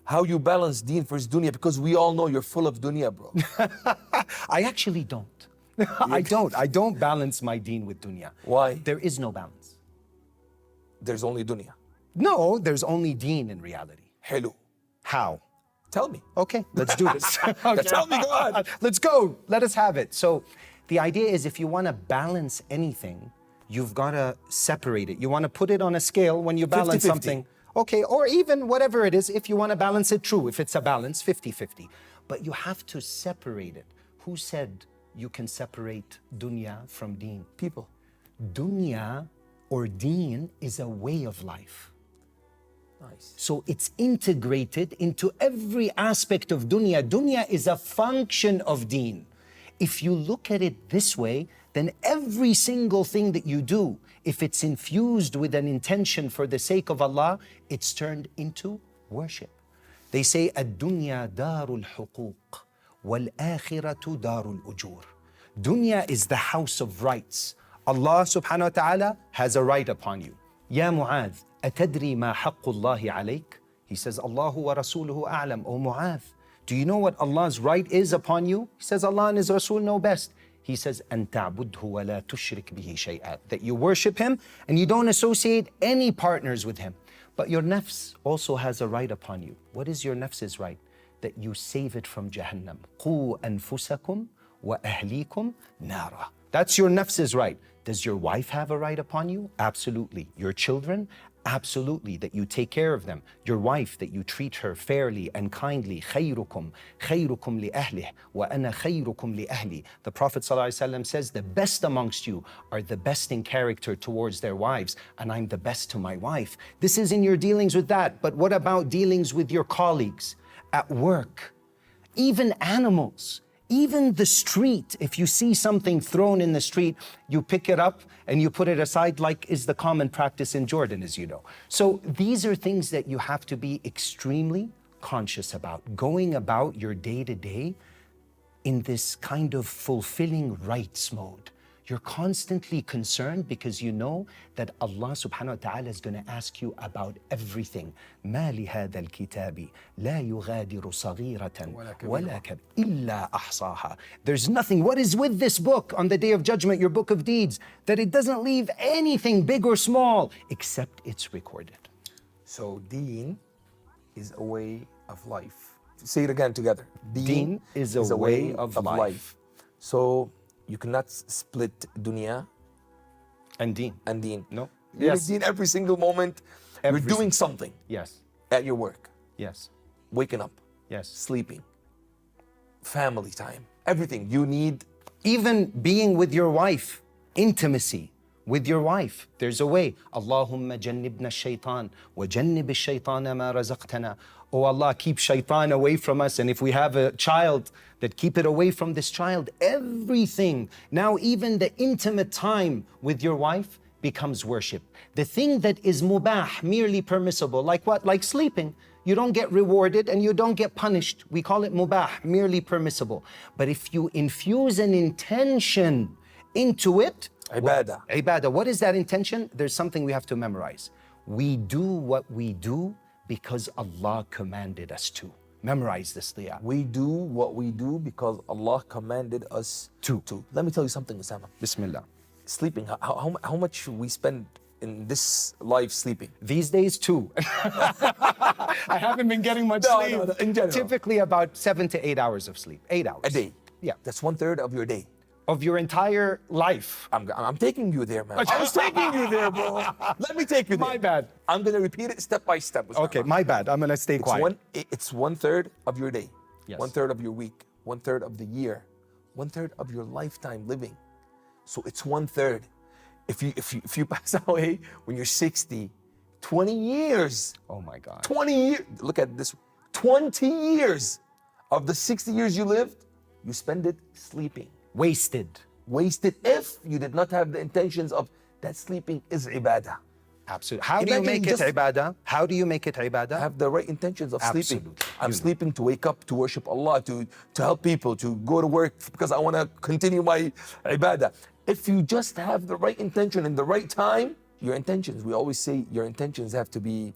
how you balance deen versus dunya, because we all know you're full of dunya, bro. I actually don't. I don't balance my deen with dunya. Why? There is no balance. There's only dunya. No, there's only deen in reality. Hello. How? Tell me. Okay, let's do this. Okay. Tell me, go on. Let's go. Let us have it. So the idea is, if you want to balance anything, you've got to separate it. You want to put it on a scale when you balance 50-50. something. Okay, or even whatever it is, if you want to balance it, true. If it's a balance, 50-50. But you have to separate it. Who said you can separate dunya from deen? People. Dunya or deen is a way of life. Nice. So it's integrated into every aspect of dunya. Dunya is a function of deen. If you look at it this way, then every single thing that you do, if it's infused with an intention for the sake of Allah, it's turned into worship. They say, "Ad-dunya darul huquq, wal-akhiratu darul ujur." Dunya is the house of rights. Allah subhanahu wa ta'ala has a right upon you. Ya Mu'adh, atadri ma haqqullahi alayk? He says, Allahu wa rasuluhu a'lam. O Mu'adh, do you know what Allah's right is upon you? He says, Allah and His Rasul know best. He says, أن تعبده ولا تشرك به شيئا. That you worship Him and you don't associate any partners with Him. But your nafs also has a right upon you. What is your nafs's right? That you save it from Jahannam. قُوا أَنفُسَكُمْ وَأَهْلِيكُمْ نَارًا. That's your nafs's right. Does your wife have a right upon you? Absolutely. Your children? Absolutely, that you take care of them. Your wife, that you treat her fairly and kindly. خَيْرُكُمْ خَيْرُكُمْ لِأَهْلِهِ وَأَنَا خَيْرُكُمْ لِأَهْلِي. The Prophet ﷺ says, the best amongst you are the best in character towards their wives, and I'm the best to my wife. This is in your dealings with that, but what about dealings with your colleagues, at work, even animals? Even the street, if you see something thrown in the street, you pick it up and you put it aside, like is the common practice in Jordan, as you know. So these are things that you have to be extremely conscious about, going about your day-to-day in this kind of fulfilling rights mode. You're constantly concerned because you know that Allah subhanahu wa ta'ala is going to ask you about everything. مَا لِهَذَا الْكِتَابِ لَا يُغَادِرُ صَغِيرَةً وَلَا كَبِيرَةً إِلَّا أَحْصَاهَا. There's nothing. What is with this book on the Day of Judgment, your book of deeds, that it doesn't leave anything big or small except it's recorded. So deen is a way of life. Say it again together. Deen is a way of life. So you cannot split dunya And deen. and deen. No? You Yes. need deen every single moment. Every You're doing something Yes. at your work, Yes. waking up, Yes. sleeping, family time, everything. You need Even being with your wife, intimacy with your wife. There's a way. Allahumma jannibna shaitan wa jannib ash-shaytana ma razaqtana. Oh Allah, keep shaitan away from us. And if we have a child, that keep it away from this child. Everything. Now even the intimate time with your wife becomes worship. The thing that is mubah, merely permissible, like what? Like sleeping. You don't get rewarded and you don't get punished. We call it mubah, merely permissible. But if you infuse an intention into it, ibadah. Ibadah. What is that intention? There's something we have to memorize. We do what we do because Allah commanded us to. Memorize this, Deya. We do what we do because Allah commanded us to. Let me tell you something, Ousama. Bismillah. Sleeping, how much should we spend in this life sleeping? These days, too. I haven't been getting much No, sleep. no, in general. Typically about 7 to 8 hours of sleep. 8 hours. A day. Yeah. That's 1/3 of your day. Of your entire life. I'm taking you there, man. I was taking you there, bro. Let me take you there. My bad. I'm gonna repeat it step by step. Ousama. Okay, my bad. I'm gonna stay quiet. It's 1/3 of your day. Yes. 1/3 of your week. 1/3 of the year. 1/3 of your lifetime living. So it's 1/3. If you pass away when you're 60, 20 years. Oh my God. 20 years. Look at this. 20 years of the 60 years you lived, you spend it sleeping. Wasted. Wasted if you did not have the intentions of that sleeping is ibadah. Absolutely. How do you Imagine make it just- ibadah? How do you make it ibadah? Have the right intentions of sleeping. Absolutely. I'm sleeping to wake up, to worship Allah, to help people, to go to work because I want to continue my ibadah. If you just have the right intention in the right time, your intentions, we always say your intentions have to be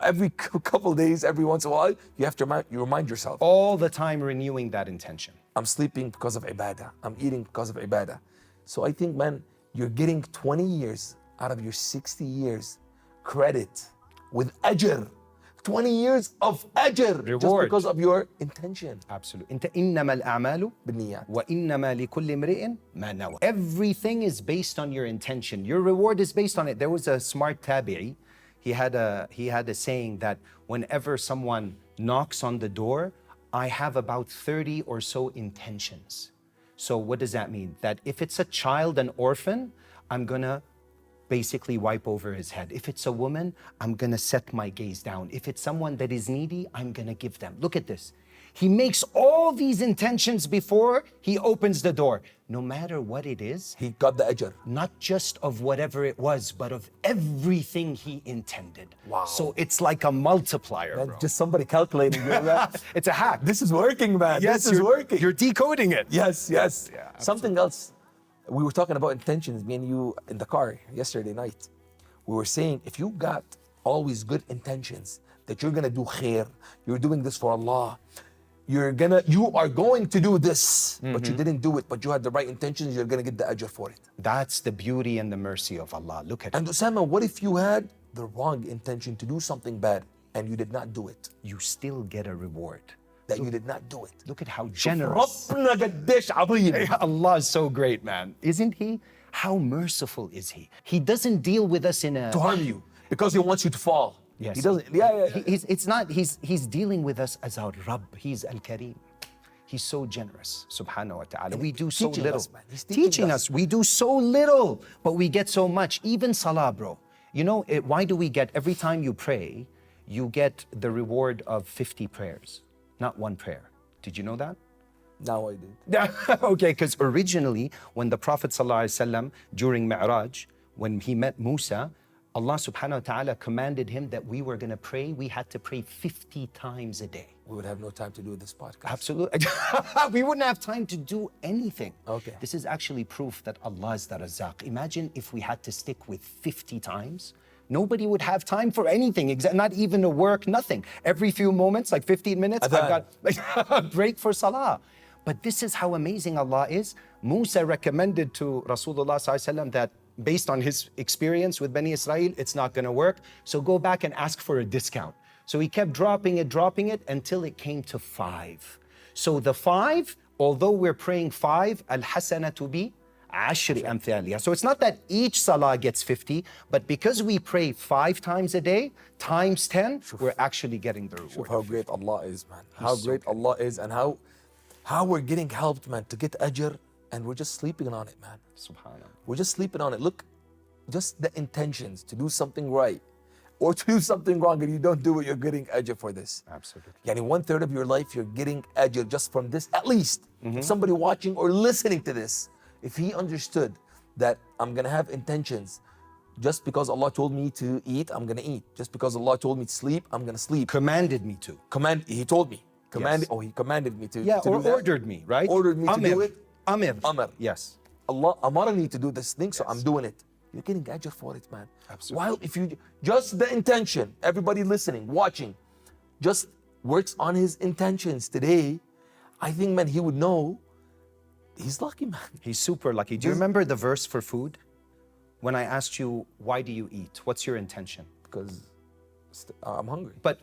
every couple days, every once in a while, you have to remind yourself. All the time renewing that intention. I'm sleeping because of ibadah. I'm eating because of ibadah. So I think, man, you're getting 20 years out of your 60 years credit with ajr. 20 years of ajr just Reward. because of your intention. Absolutely. إنما الأعمال بالنيات. وإنما لكل امرئ ما نوى. Everything is based on your intention. Your reward is based on it. There was a smart tabi'i. He had a saying that whenever someone knocks on the door, I have about 30 or so intentions. So what does that mean? That if it's a child, an orphan, I'm gonna basically wipe over his head. If it's a woman, I'm gonna set my gaze down. If it's someone that is needy, I'm gonna give them. Look at this. He makes all these intentions before he opens the door. No matter what it is, He got the ajr. not just of whatever it was, but of everything he intended. Wow. So it's like a multiplier, bro. Just somebody calculating. It's a hack. This is working, man. Yes, this is working. You're decoding it. Yes, yes. Yeah, Something else. We were talking about intentions, me and you in the car yesterday night. We were saying if you got always good intentions that you're gonna do khair, you're doing this for Allah, you are going to do this, but you didn't do it, but you had the right intentions, you're gonna get the ajr for it. That's the beauty and the mercy of Allah. Look at And it. Osama, what if you had the wrong intention to do something bad and you did not do it? You still get a reward. That you did not do it. Look at how generous. ربنا قديش عظيم. Allah is so great, man. Isn't He? How merciful is He? He doesn't deal with us in a... To harm you because He wants you to fall. Yes. He doesn't. Yeah. He's dealing with us as our Rabb. He's Al-Kareem. He's so generous, subhanahu wa ta'ala. We do so teaching little. us, man. He's teaching us. We do so little, but we get so much. Even salah, bro. You know, why do we get, every time you pray, you get the reward of 50 prayers, not one prayer. Did you know that? Now I did. Okay, because originally, when the Prophet ﷺ, during Mi'raj, when he met Musa, Allah subhanahu wa ta'ala commanded him that we were going to pray, we had to pray 50 times a day. We would have no time to do this podcast. Absolutely. We wouldn't have time to do anything. Okay. This is actually proof that Allah is the Razzaq. Imagine if we had to stick with 50 times. Nobody would have time for anything, not even a work, nothing. Every few moments, like 15 minutes, I've got a break for salah. But this is how amazing Allah is. Musa recommended to Rasulullah ﷺ that based on his experience with Bani Israel, it's not going to work. So go back and ask for a discount. So he kept dropping it until it came to 5. So the 5, although we're praying 5, al-hasanatu bi ashri amthaliha. So it's not that each salah gets 50, but because we pray 5 times a day, times 10, we're actually getting the reward. How great Allah is, man. How great Allah is, and how we're getting helped, man, to get ajr, and we're just sleeping on it, man. Subhanallah. We're just sleeping on it. Look, just the intentions to do something right or to do something wrong and you don't do it, you're getting ajr for this. Absolutely. Yani 1/3 of your life, you're getting ajr just from this. At least, if somebody watching or listening to this, if he understood that I'm going to have intentions, just because Allah told me to eat, I'm going to eat. Just because Allah told me to sleep, I'm going to sleep. Commanded me to. He told me. Yes. He commanded me to Yeah, to or do that. ordered me, right? Ordered me to do it. Amir. Amr. Yes. Allah amarani me to do this thing, so Yes. I'm doing it. You're getting ajr for it, man. Absolutely. While if you just the intention, everybody listening, watching, just works on his intentions today, I think, man, he would know he's lucky, man. He's super lucky. Do you remember the verse for food? When I asked you, why do you eat? What's your intention? Because I'm hungry. But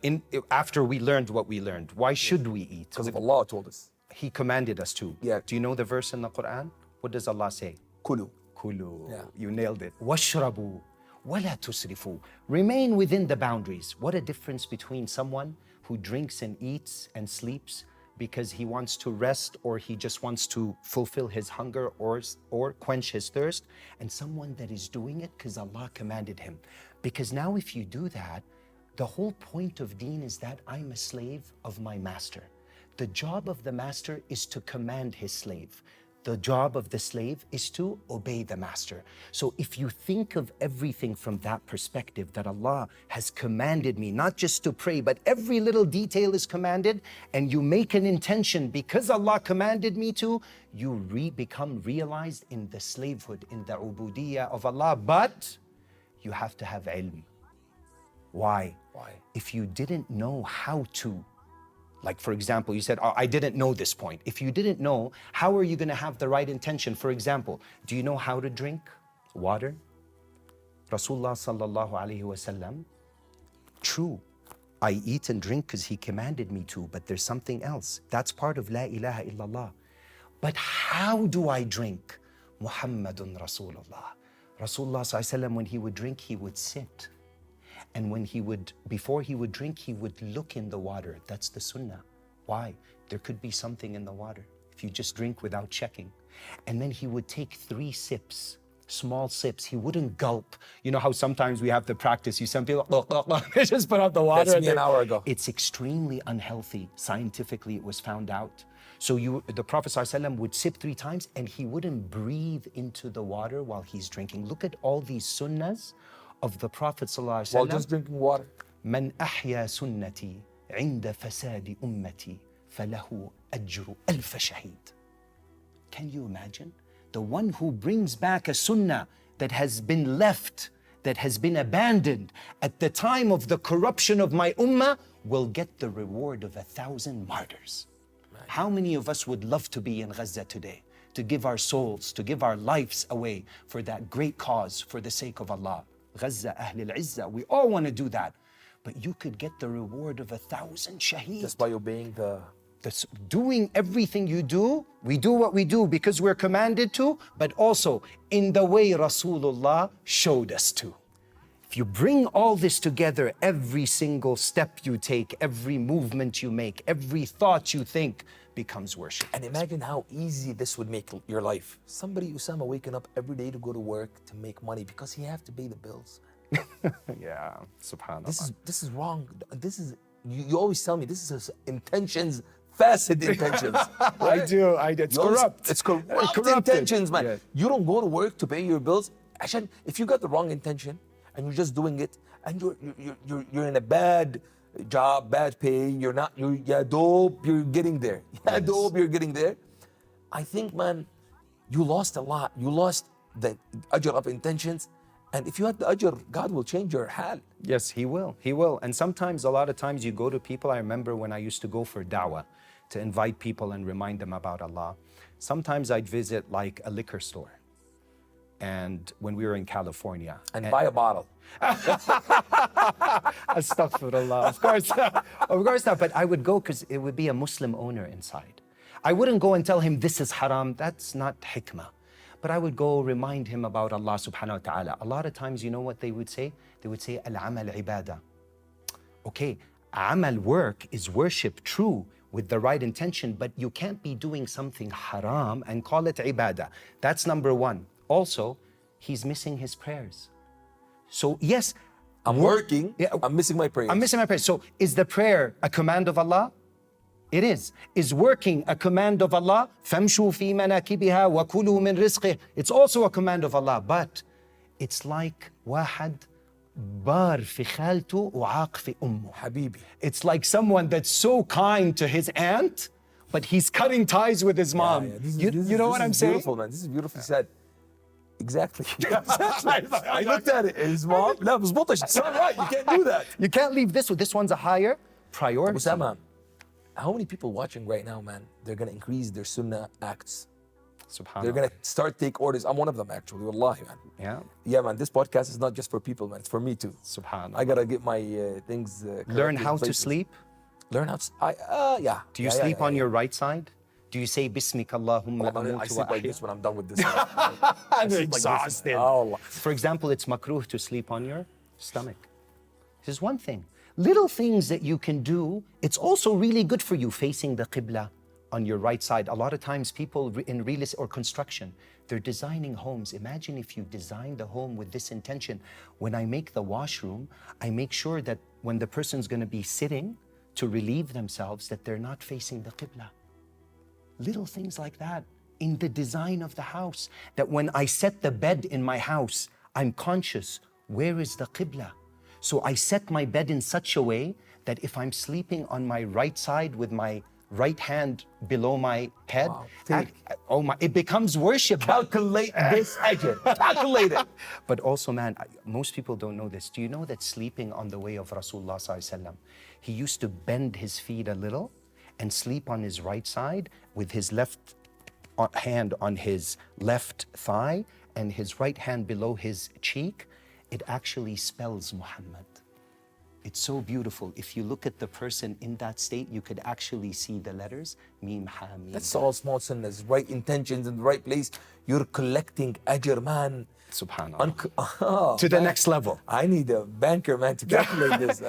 after we learned what we learned, why should we eat? Because of Allah told us. He commanded us to. Yeah. Do you know the verse in the Quran? What does Allah say? Kulu. Kulu. Yeah. You nailed it. Washrabu. Wala tusrifu. Remain within the boundaries. What a difference between someone who drinks and eats and sleeps because he wants to rest or he just wants to fulfill his hunger or quench his thirst, and someone that is doing it because Allah commanded him. Because now if you do that, the whole point of Deen is that I'm a slave of my master. The job of the master is to command his slave. The job of the slave is to obey the master. So if you think of everything from that perspective, that Allah has commanded me not just to pray, but every little detail is commanded, and you make an intention because Allah commanded me to, you become realized in the slavehood, in the ubudiyah of Allah. But you have to have ilm. Why? Why? If you didn't know how to, like for example, you said, oh, I didn't know this point. If you didn't know, how are you going to have the right intention? For example, do you know how to drink water? Rasulullah sallallahu alaihi wasallam, true, I eat and drink because he commanded me to, but there's something else. That's part of La ilaha illallah. But how do I drink? Muhammadun Rasulullah. Rasulullah sallallahu alaihi wasallam, when he would drink, he would sit. And before he would drink, he would look in the water. That's the sunnah. Why? There could be something in the water if you just drink without checking. And then he would take 3 sips, small sips. He wouldn't gulp. You know how sometimes we have to practice. Some people, they just put out the water. That's me an hour ago. It's extremely unhealthy. Scientifically, it was found out. So the Prophet ﷺ would sip 3 times and he wouldn't breathe into the water while he's drinking. Look at all these sunnahs of the Prophet ﷺ. While just drinking water. من أحيا سنتي عند فساد أمتي فله أجر ألف شهيد. Can you imagine? The one who brings back a sunnah that has been left, that has been abandoned at the time of the corruption of my ummah will get the reward of 1,000 martyrs. Right. How many of us would love to be in Gaza today, to give our souls, to give our lives away for that great cause, for the sake of Allah? Gaza, Ahl al-Izzah, we all want to do that. But you could get the reward of 1,000 shaheed. Just by obeying doing everything you do, we do what we do because we're commanded to, but also in the way Rasulullah showed us to. If you bring all this together, every single step you take, every movement you make, every thought you think becomes worship. And imagine how easy this would make your life. Somebody, Ousama, waking up every day to go to work to make money because he have to pay the bills. Yeah, subhanAllah. This is wrong. This is, you always tell me, this is intentions, facet intentions. Right? I do. It's corrupt. It's corrupt intentions, man. Yeah. You don't go to work to pay your bills. Actually, if you got the wrong intention and you're just doing it and you're in a bad job, bad pay, you're dope, you're getting there. Dope, you're getting there. I think, man, you lost a lot. You lost the ajr of intentions. And if you had the ajr, God will change your hal. Yes, He will. He will. And sometimes, a lot of times you go to people. I remember when I used to go for dawah, to invite people and remind them about Allah. Sometimes I'd visit like a liquor store. And when we were in California. And buy a bottle. Astaghfirullah. Of course not. But I would go because it would be a Muslim owner inside. I wouldn't go and tell him this is haram. That's not hikmah. But I would go remind him about Allah subhanahu wa ta'ala. A lot of times, you know what they would say? They would say, al-amal ibadah. Okay, amal, work, is worship, true, with the right intention, but you can't be doing something haram and call it ibadah. That's number one. Also, he's missing his prayers. So yes, I'm working, I'm missing my prayers. I'm missing my prayers. So is the prayer a command of Allah? It is. Is working a command of Allah? فَامْشُوا فِي مَنَاكِبِهَا وَكُلُوا مِنْ رِزْقِهِ. It's also a command of Allah, but it's like واحد بار في خالته وعاق في أمه. Habibi. It's like someone that's so kind to his aunt, but he's cutting ties with his mom. You know what I'm saying? Beautiful, man. This is beautifully said. Exactly. I looked at it. His mom. لا مظبوطة. It's not right. You can't do that. You can't leave this one. This one's a higher priority. Ousama, how many people watching right now, man, they're going to increase their sunnah acts. SubhanAllah. They're going to start take orders. I'm one of them, actually. Wallahi, man. Yeah. Yeah, man. This podcast is not just for people, man. It's for me, too. SubhanAllah. I got to get my things Learn how to sleep. Learn how to... yeah. Do you sleep on your right side? Do you say Bismika Allahumma I sleep like this when I'm done with this. I'm exhausted. Oh, for example, it's makruh to sleep on your stomach. This is one thing. Little things that you can do, it's also really good for you, facing the qibla on your right side. A lot of times people in real estate or construction, they're designing homes. Imagine if you design the home with this intention. When I make the washroom, I make sure that when the person's going to be sitting to relieve themselves, that they're not facing the qibla. Little things like that in the design of the house, that when I set the bed in my house, I'm conscious, where is the qibla? So I set my bed in such a way that if I'm sleeping on my right side with my right hand below my head. Wow. Take. Oh my, it becomes worship. Calculate this ajr. Calculate it. But also, man, most people don't know this. Do you know that sleeping on the way of Rasulullah Sallallahu Alaihi Wasallam, he used to bend his feet a little and sleep on his right side with his left hand on his left thigh and his right hand below his cheek? It actually spells Muhammad. It's so beautiful. If you look at the person in that state, you could actually see the letters Mim, Ha, Mim. That's all small sunnahs, right intentions in the right place. You're collecting ajr, man. Subhanallah. Oh, To the next level. I need a banker, man, to calculate this.